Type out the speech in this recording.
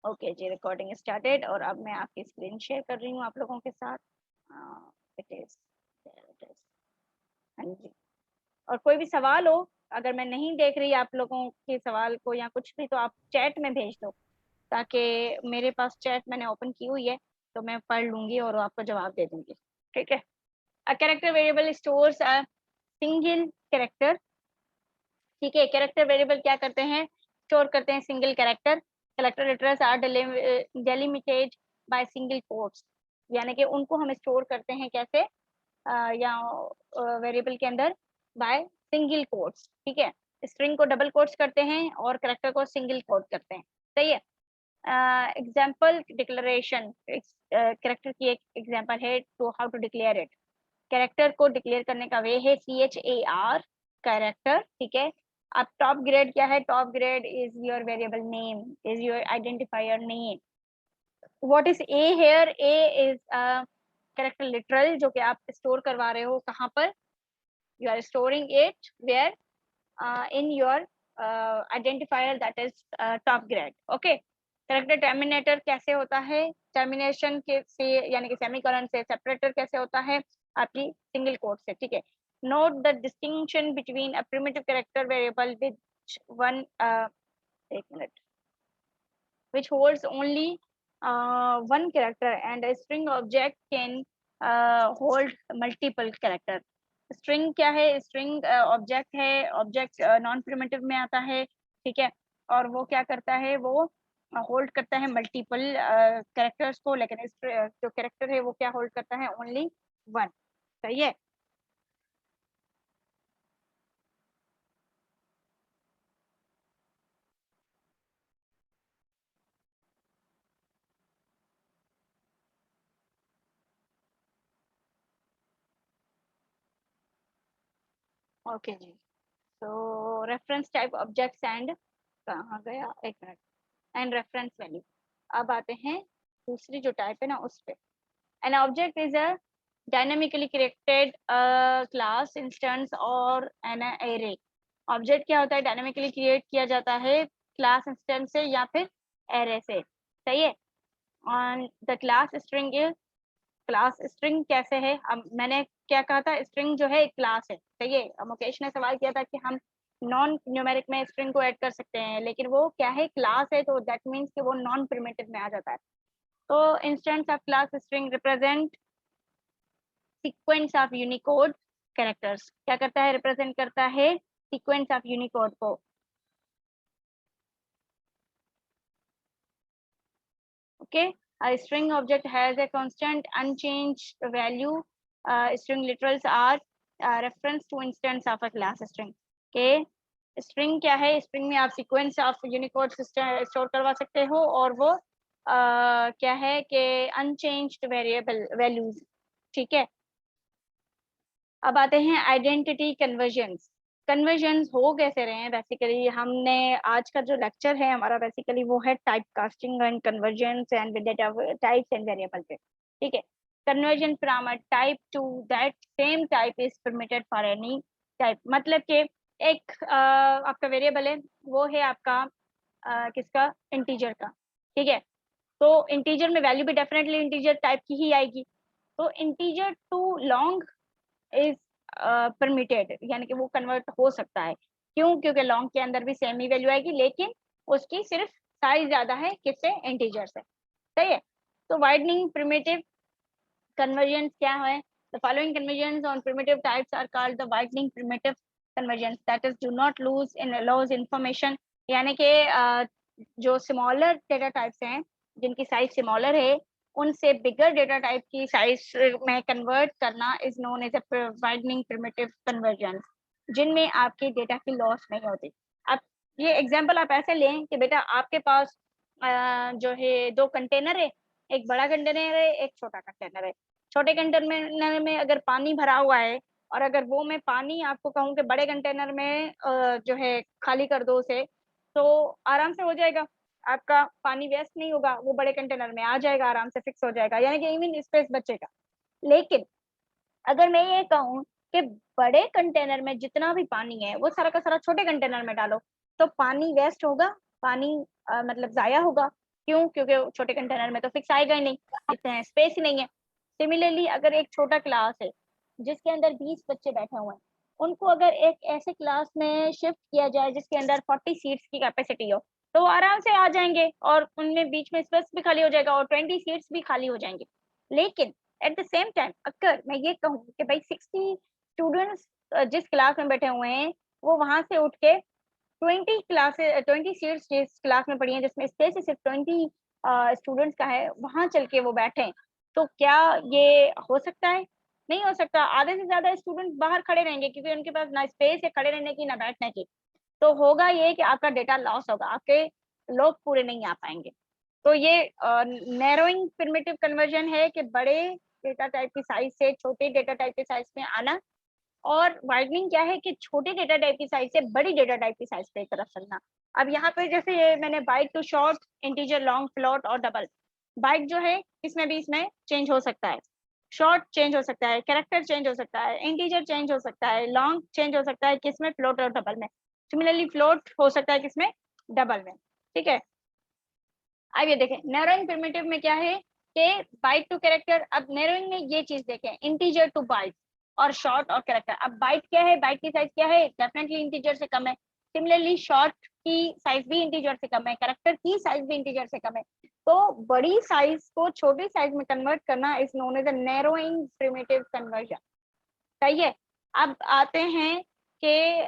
Okay जी, recording started और अब मैं आपकी स्क्रीन शेयर कर रही हूँ आप लोगों के साथ। इट इज हाँ जी। और कोई भी सवाल हो, अगर मैं नहीं देख रही आप लोगों के सवाल को या कुछ भी, तो आप चैट में भेज दो, ताकि मेरे पास चैट मैंने ओपन की हुई है, तो मैं पढ़ लूंगी और आपको जवाब दे दूंगी। ठीक है। A character variable stores a single character. ठीक है, कैरेक्टर वेरिएबल क्या करते हैं, स्टोर करते हैं single character. Character letters are delimited by single quotes, यानी कि उनको हम स्टोर करते हैं कैसे, या वेरिएबल के अंदर बाय सिंगल कोट्स। ठीक है, स्ट्रिंग को डबल कोट्स करते हैं और कैरेक्टर को सिंगल कोट करते हैं। सही है। एग्जाम्पल डिक्लेरेशन, कैरेक्टर की एक एग्जाम्पल है to how to declare it. Character को डिक्लेयर करने का वे है CHAR, कैरेक्टर। ठीक है। अब टॉप ग्रेड क्या है, top grade is your variable name, is your identifier name. What is a here, a is character literal, जो कि आप स्टोर करवा रहे हो कहाँ पर, you are storing it where, in your identifier that is top grade. Okay. Character terminator कैसे होता है, टर्मिनेशन के से यानी कि सेमीकोलन से, सेपरेटर कैसे होता है आपकी सिंगल कोट से। ठीक है। Note the distinction between a primitive character variable which one, एक minute, which holds only one character, and a string object can hold multiple character। String क्या है, स्ट्रिंग ऑब्जेक्ट है, ऑब्जेक्ट नॉन प्रिमिटिव में आता है। ठीक है। और वो क्या करता है, वो होल्ड करता है मल्टीपल कैरेक्टर्स को, लेकिन जो कैरेक्टर है वो क्या होल्ड करता है, ओनली वन। सही है। ओके जी। तो रेफरेंस टाइप ऑब्जेक्ट्स एंड, कहाँ गया, एक मिनट, एंड रेफरेंस वैल्यू। अब आते हैं दूसरी जो टाइप है ना उस पे। An object is a dynamically created class instance और एन एरे। ऑब्जेक्ट क्या होता है, डायनामिकली क्रिएट किया जाता है क्लास इंस्टेंस से या फिर एरे से। सही है। On the class string is, class string कैसे है, अब मैंने क्या कहा था, स्ट्रिंग जो है एक क्लास है। सही है। मुकेश ने सवाल किया था कि हम नॉन न्यूमेरिक में स्ट्रिंग को ऐड कर सकते हैं, लेकिन वो क्या है, क्लास है, तो दैट मीन्स कि वो नॉन प्रिमिटिव में आ जाता है। तो instance of class string represent sequence of Unicode characters, क्या करता है, रिप्रेजेंट करता है सीक्वेंस ऑफ यूनिकोड को। Okay. a string object has a constant unchanged value, string literals are reference to instance of a class string। के string क्या है, string में आप सीक्वेंस ऑफ यूनिकोड स्टोर करवा सकते हो, और वो क्या है कि अनचेंज्ड वेरिएबल वैल्यूज। ठीक है। अब आते हैं आइडेंटिटी कन्वर्जन्स। कन्वर्जन्स हो कैसे रहे हैं, बेसिकली हमने आज का जो लेक्चर है हमारा बेसिकली वो है type casting and convergence and data types and variable पे। ठीक है। Conversion from a type two that same type is permitted for any type, मतलब कि एक आपका वेरिएबल है, वो है आपका किसका, इंटीजर का। ठीक है। तो इंटीजर में वैल्यू भी डेफिनेटली इंटीजर टाइप की ही आएगी। तो integer to long is permitted, यानी कि वो कन्वर्ट हो सकता है। क्यों, क्योंकि लॉन्ग के अंदर भी सेम ही वैल्यू आएगी, लेकिन उसकी सिर्फ साइज ज्यादा है किससे, इंटीजर से। सही है। तो वाइडनिंग प्रिमिटिव कन्वर्जेंस क्या है, the following conversions on primitive types are called the widening primitive conversions, that is do not lose in laws information. यानी कि जो स्मॉलर डेटा टाइप्स हैं, जिनकी साइज स्मॉलर है, उनसे बिगर डेटा टाइप की साइज में कन्वर्ट करना is known as a widening primitive conversion, जिनमें आपके डेटा की लॉस नहीं होती। अब ये एग्जांपल आप ऐसे लें कि बेटा आपके पास जो है दो कंटेनर है, एक बड़ा कंटेनर है, एक छोटा कंटेनर है। छोटे कंटेनर में अगर पानी भरा हुआ है, और अगर वो मैं पानी आपको कहूँ कि बड़े कंटेनर में जो है खाली कर दो उसे, तो आराम से हो जाएगा, आपका पानी वेस्ट नहीं होगा, वो बड़े कंटेनर में आ जाएगा, आराम से फिक्स हो जाएगा, यानी कि इवन स्पेस बचेगा। लेकिन अगर मैं ये कहूँ कि बड़े कंटेनर में जितना भी पानी है वो सारा का सारा छोटे कंटेनर में डालो, तो पानी वेस्ट होगा, पानी मतलब जाया होगा। क्यों? क्योंकि छोटे कंटेनर में तो फिक्स आएगा ही नहीं, इतने स्पेस ही नहीं है। सिमिलरली अगर एक छोटा क्लास है जिसके अंदर 20 बच्चे बैठे हुए हैं, उनको अगर एक ऐसे क्लास में शिफ्ट किया जाए जिसके अंदर 40 सीट्स की कैपेसिटी हो, तो वो आराम से आ जाएंगे और उनमें बीच में स्पेस भी खाली हो जाएगा और 20 सीट्स भी खाली हो जाएंगे। लेकिन एट द सेम टाइम अगर मैं ये कहूँ कि भाई 60 स्टूडेंट्स जिस क्लास में बैठे हुए हैं, वो वहां से उठ के 20 सीट्स जिस क्लास में पढ़ी हैं जिसमें स्पेस सिर्फ 20 स्टूडेंट्स का है, वहां चल के वो बैठे, तो क्या ये हो सकता है? नहीं हो सकता। आधे से ज्यादा स्टूडेंट बाहर खड़े रहेंगे क्योंकि उनके पास ना स्पेस है खड़े रहने की ना बैठने की। तो होगा ये कि आपका डेटा लॉस होगा, आपके लोग पूरे नहीं आ पाएंगे। तो ये नैरोइंग प्रिमिटिव कन्वर्जन है कि बड़े डेटा टाइप की साइज से छोटे डेटा टाइप के साइज में आना, और वाइडनिंग क्या है कि छोटे डेटा टाइप की साइज से बड़ी डेटा टाइप की साइज पे एक तरफ चलना। अब यहाँ पे जैसे ये मैंने byte to short, integer, long, float और डबल। बाइट जो है इसमें भी इसमें चेंज हो सकता है, शॉर्ट चेंज हो सकता है, कैरेक्टर चेंज हो सकता है, इंटीजर चेंज हो सकता है, लॉन्ग चेंज हो सकता है किसमें? फ्लोट और डबल में। सिमिलरली फ्लोट हो सकता है किसमें? डबल में। ठीक है, अब ये देखें नैरोइंग प्रिमिटिव में क्या है कि बाइट टू कैरेक्टर। अब नैरोइंग में ये चीज देखें, इंटीजर टू बाइट और शॉर्ट और कैरेक्टर। अब बाइट क्या है, बाइट की साइज क्या है? डेफिनेटली इंटीजर से कम है। सिमिलरली शॉर्ट की साइज भी इंटीजर से कम है, कैरेक्टर की साइज भी इंटीजर से कम है। तो बड़ी साइज को छोटी साइज में कन्वर्ट करना is known as a narrowing primitive conversion. सही है। अब आते हैं कि